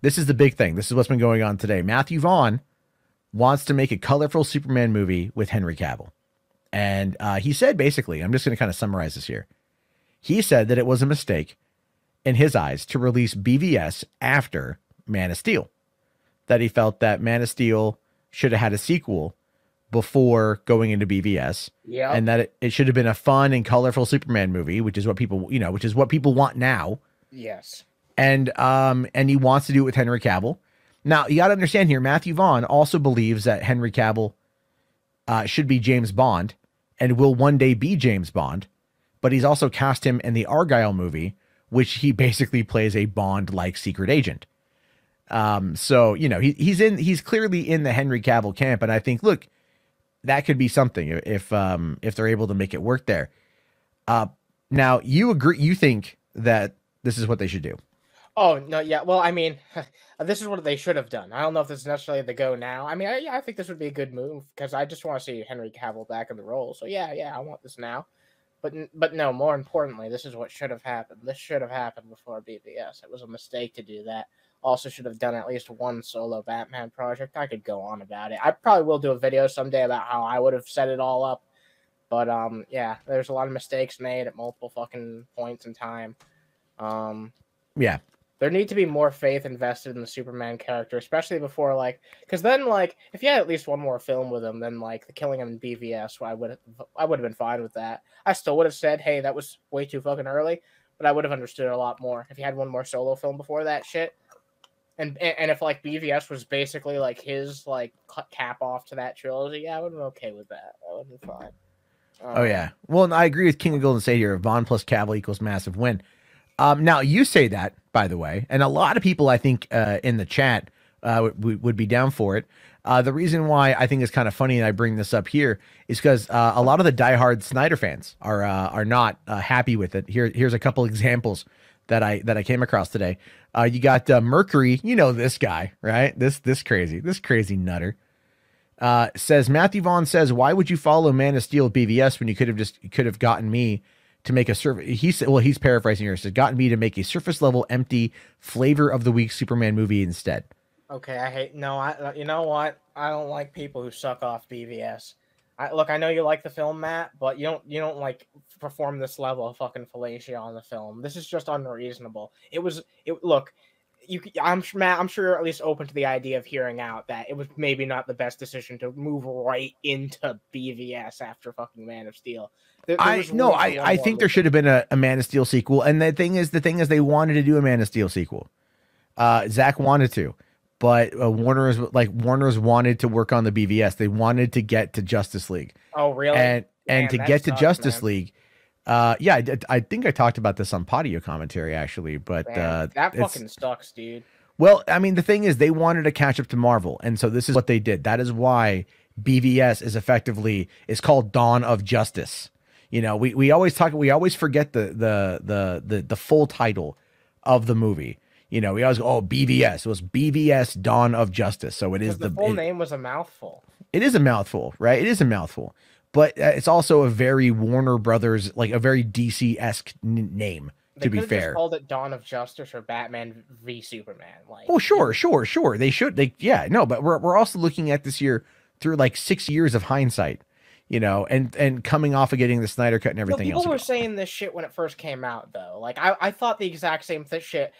this is the big thing. This is what's been going on today. Matthew Vaughn wants to make a colorful Superman movie with Henry Cavill. And he said, basically, I'm just going to kind of summarize this here. He said that it was a mistake in his eyes to release BVS after Man of Steel. That he felt that Man of Steel should have had a sequel before going into BVS. Yeah. And that it should have been a fun and colorful Superman movie, which is what people, which is what people want now. Yes. And he wants to do it with Henry Cavill. Now, you got to understand here, Matthew Vaughn also believes that Henry Cavill should be James Bond and will one day be James Bond. But he's also cast him in the Argyle movie, which he basically plays a Bond-like secret agent. So, he's clearly in the Henry Cavill camp. And I think, look, that could be something if they're able to make it work there. Now, you think that this is what they should do? Oh, no, yeah. Well, I mean, this is what they should have done. I don't know if this is necessarily the go now. I mean, I think this would be a good move because I just want to see Henry Cavill back in the role. So, yeah, I want this now. But no, more importantly, this is what should have happened. This should have happened before BVS. It was a mistake to do that. Also should have done at least one solo Batman project. I could go on about it. I probably will do a video someday about how I would have set it all up. But, yeah, there's a lot of mistakes made at multiple fucking points in time. Yeah. There need to be more faith invested in the Superman character, especially before, because then, if you had at least one more film with him, then, the killing him in BVS, I would have been fine with that. I still would have said, hey, that was way too fucking early, but I would have understood it a lot more if you had one more solo film before that shit. And if, BVS was basically, his, cap off to that trilogy, yeah, I would have been okay with that. I would have been fine. Oh, yeah. Well, I agree with King of Golden State here. Vaughn plus Cavill equals massive win. Now, you say that, by the way, and a lot of people, I think, in the chat would be down for it. The reason why I think it's kind of funny and I bring this up here is because a lot of the diehard Snyder fans are not happy with it. Here's a couple examples that I came across today. You got Mercury, this guy, right? This crazy nutter. Says Matthew Vaughn says, why would you follow Man of Steel BVS when you could have gotten me to make a surface? He said, well, he's paraphrasing here. He said, gotten me to make a surface level, empty flavor of the week Superman movie instead. Okay, you know what? I don't like people who suck off BVS. Look, I know you like the film, Matt, but you don't perform this level of fucking fellatio on the film. This is just unreasonable. Look, Matt, I'm sure you're at least open to the idea of hearing out that it was maybe not the best decision to move right into BVS after fucking Man of Steel. I think there should have been a Man of Steel sequel, and the thing is, they wanted to do a Man of Steel sequel. Zach wanted to, but Warner's wanted to work on the BVS. They wanted to get to Justice League. Oh, really? And to get to Justice League, I think I talked about this on Podio commentary actually, but that fucking sucks, dude. Well, I mean, the thing is, they wanted to catch up to Marvel, and so this is what they did. That is why BVS is called Dawn of Justice. We always forget the full title of the movie. We always go, oh, BVS. It was BVS Dawn of Justice. So it is the full name was a mouthful. It is a mouthful, right? It is a mouthful. But it's also a very Warner Brothers, a very DC-esque name, to be fair. Just called it Dawn of Justice or Batman v Superman. Oh, sure. They should. But we're also looking at this year through 6 years of hindsight. And coming off of getting the Snyder Cut and everything else. People were saying this shit when it first came out, though. I thought the exact same shit.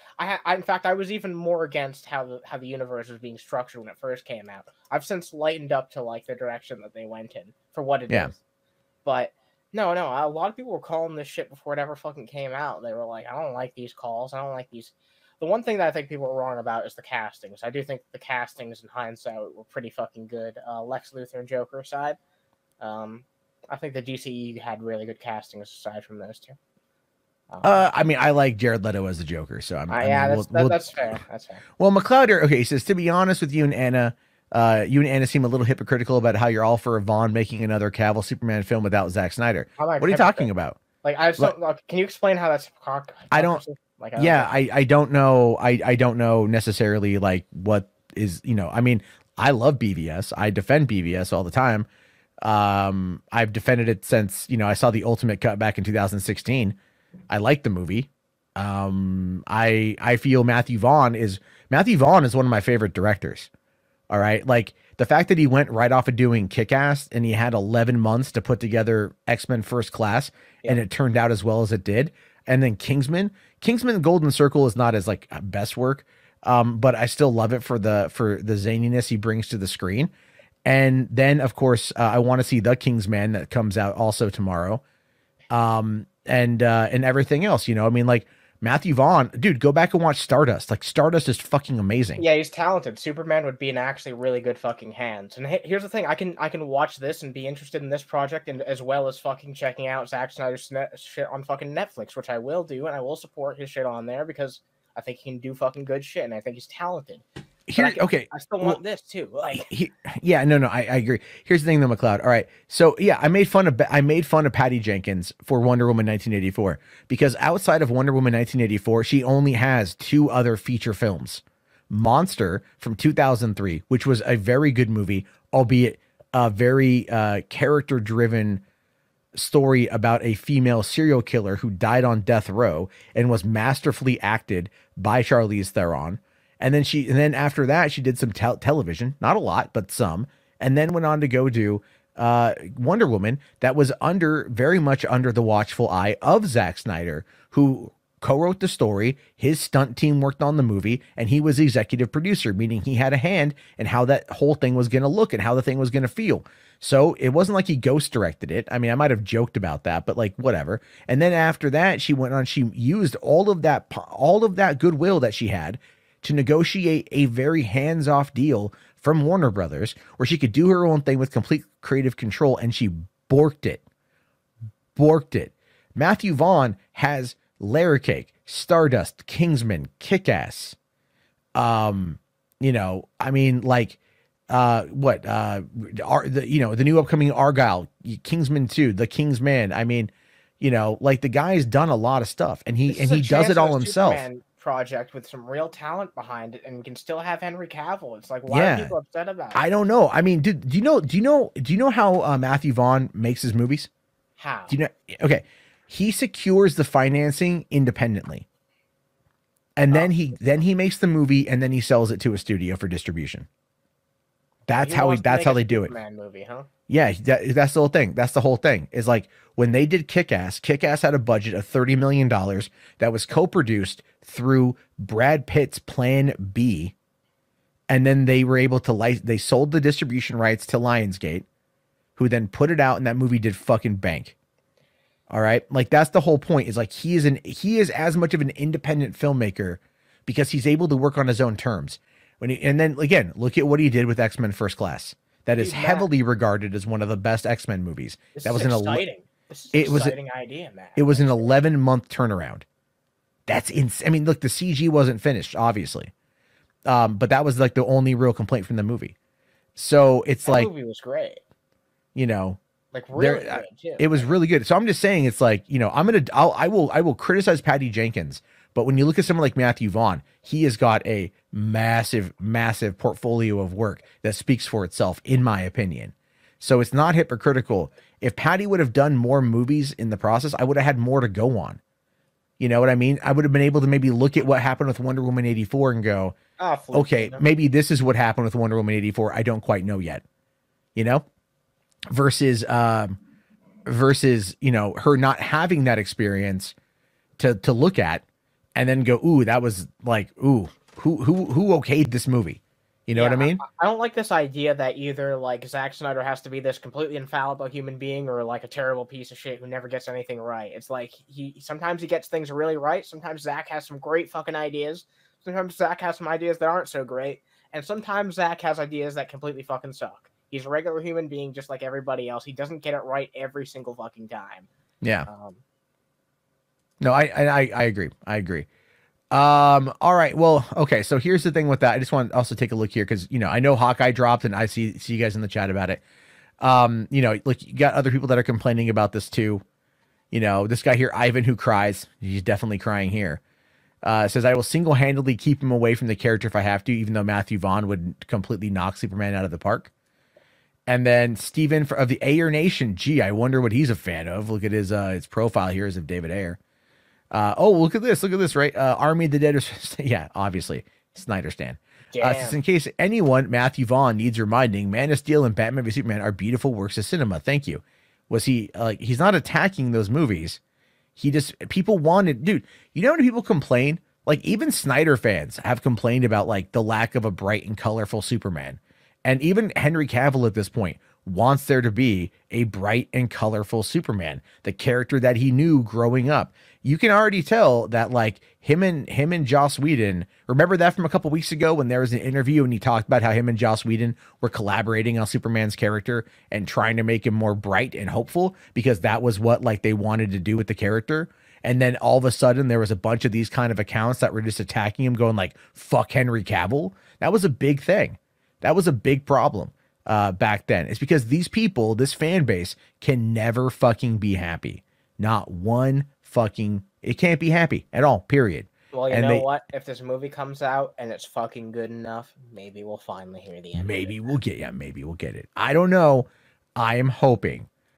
In fact, I was even more against how the universe was being structured when it first came out. I've since lightened up to the direction that they went in for what it is. But no, a lot of people were calling this shit before it ever fucking came out. They were like, I don't like these calls. I don't like these. The one thing that I think people were wrong about is the castings. I do think the castings in hindsight were pretty fucking good. Lex Luthor and Joker aside. I think the DCE had really good castings aside from those two. I mean, I like Jared Leto as the Joker, so that's fair. That's fair. Well, McLeoder, okay, he says, to be honest with you and Anna seem a little hypocritical about how you're all for Vaughn making another Cavill Superman film without Zack Snyder. What are you talking about? Can you explain how that's? I don't. I don't know. I don't know necessarily what is. I mean, I love BVS. I defend BVS all the time. I've defended it since, I saw the Ultimate Cut back in 2016. I like the movie. I feel Matthew Vaughn is one of my favorite directors. All right. Like the fact that he went right off of doing Kick-Ass and he had 11 months to put together X-Men First Class and Yep. it turned out as well as it did. And then Kingsman Golden Circle is not as like best work. But I still love it for the zaniness he brings to the screen. And then of course, I want to see The Kingsman that comes out also tomorrow. And everything else, you know, I mean, like Matthew Vaughn, dude, go back and watch Stardust. Like Stardust is fucking amazing. Yeah, he's talented. Superman would be in actually really good fucking hands. And here's the thing: I can watch this and be interested in this project, and as well as fucking checking out Zack Snyder's shit on fucking Netflix, which I will do, and I will support his shit on there because I think he can do fucking good shit, and I think he's talented. Here, okay. I still want this too. Like, yeah, no, I agree. Here's the thing, though, McLeod. All right, so yeah, I made fun of Patty Jenkins for Wonder Woman 1984 because outside of Wonder Woman 1984, she only has two other feature films: Monster from 2003, which was a very good movie, albeit a very character-driven story about a female serial killer who died on death row and was masterfully acted by Charlize Theron. And then after that, she did some television, not a lot, but some, and then went on to go do Wonder Woman that was very much under the watchful eye of Zack Snyder, who co-wrote the story. His stunt team worked on the movie, and he was executive producer, meaning he had a hand in how that whole thing was going to look and how the thing was going to feel. So it wasn't like he ghost directed it. I mean, I might have joked about that, but like whatever. And then after that, she used all of that goodwill that she had to negotiate a very hands-off deal from Warner Brothers where she could do her own thing with complete creative control, and she borked it. Matthew Vaughn has Layer Cake, Stardust, Kingsman, Kick-Ass. You know, I mean, like, the new upcoming Argyle, Kingsman 2, The Kingsman. I mean, you know, like the guy's done a lot of stuff, and he does it all himself. Superman project with some real talent behind it, and we can still have Henry Cavill. It's like, why are people upset about it? I don't know. I mean, do you know how Matthew Vaughn makes his movies? How? Do you know? Okay, he secures the financing independently, and then he makes the movie, and then he sells it to a studio for distribution. That's how they do it. Superman movie, huh? Yeah, that's the whole thing. That's the whole thing. Is like when they did Kick-Ass had a budget of $30 million that was co-produced through Brad Pitt's Plan B. And then they were able to they sold the distribution rights to Lionsgate, who then put it out, and that movie did fucking bank. All right? Like that's the whole point, is like he is as much of an independent filmmaker because he's able to work on his own terms. And then again, look at what he did with X-Men First Class. That is heavily regarded as one of the best X-Men movies. That was exciting. This is an exciting idea, man. It was an 11-month turnaround. That's insane. I mean, look, the CG wasn't finished, obviously. But that was like the only real complaint from the movie. So it's that like, movie was great. You know, like really good too. It was really good. So I'm just saying, it's like, you know, I will criticize Patty Jenkins, but when you look at someone like Matthew Vaughn, he has got a massive portfolio of work that speaks for itself, in my opinion. So it's not hypocritical. If Patty would have done more movies in the process, I would have had more to go on. You know what I mean? I would have been able to maybe look at what happened with Wonder Woman 84 and go, okay, maybe this is what happened with Wonder Woman 84. I don't quite know yet. You know? Versus, you know, her not having that experience to look at and then go, ooh, that was like, ooh, who okayed this movie? You know what I mean? I don't like this idea that either like Zack Snyder has to be this completely infallible human being or like a terrible piece of shit who never gets anything right. It's like sometimes he gets things really right. Sometimes Zack has some great fucking ideas. Sometimes Zack has some ideas that aren't so great. And sometimes Zack has ideas that completely fucking suck. He's a regular human being just like everybody else. He doesn't get it right every single fucking time. Yeah. No, I agree. I agree. All right. Well, okay. So here's the thing with that. I just want to also take a look here because, you know, I know Hawkeye dropped and I see you guys in the chat about it. You know, look, you got other people that are complaining about this too. You know, this guy here, Ivan, who cries. He's definitely crying here. Says, I will single-handedly keep him away from the character if I have to, even though Matthew Vaughn would completely knock Superman out of the park. And then Steven of the Ayer Nation. Gee, I wonder what he's a fan of. Look at his profile here as of David Ayer. Oh, look at this. Look at this, right? Army of the Dead is, yeah, obviously. Snyder Stan. Just Damn. in case anyone, Matthew Vaughn needs reminding, Man of Steel and Batman v Superman are beautiful works of cinema. Thank you. Was he like, he's not attacking those movies. He just, people wanted, dude, you know how many people complain? Like, even Snyder fans have complained about like the lack of a bright and colorful Superman. And even Henry Cavill at this point wants there to be a bright and colorful Superman, the character that he knew growing up. You can already tell that like him and Joss Whedon, remember that from a couple weeks ago when there was an interview and he talked about how him and Joss Whedon were collaborating on Superman's character and trying to make him more bright and hopeful because that was what like they wanted to do with the character. And then all of a sudden there was a bunch of these kind of accounts that were just attacking him going like, fuck Henry Cavill. That was a big thing. That was a big problem back then. It's because these people, this fan base, can never fucking be happy. Not one fucking, it can't be happy at all, period. Well, you know what? If this movie comes out and it's fucking good enough, maybe we'll finally hear the end. Maybe we'll get, yeah, maybe we'll get it. I don't know. I am hoping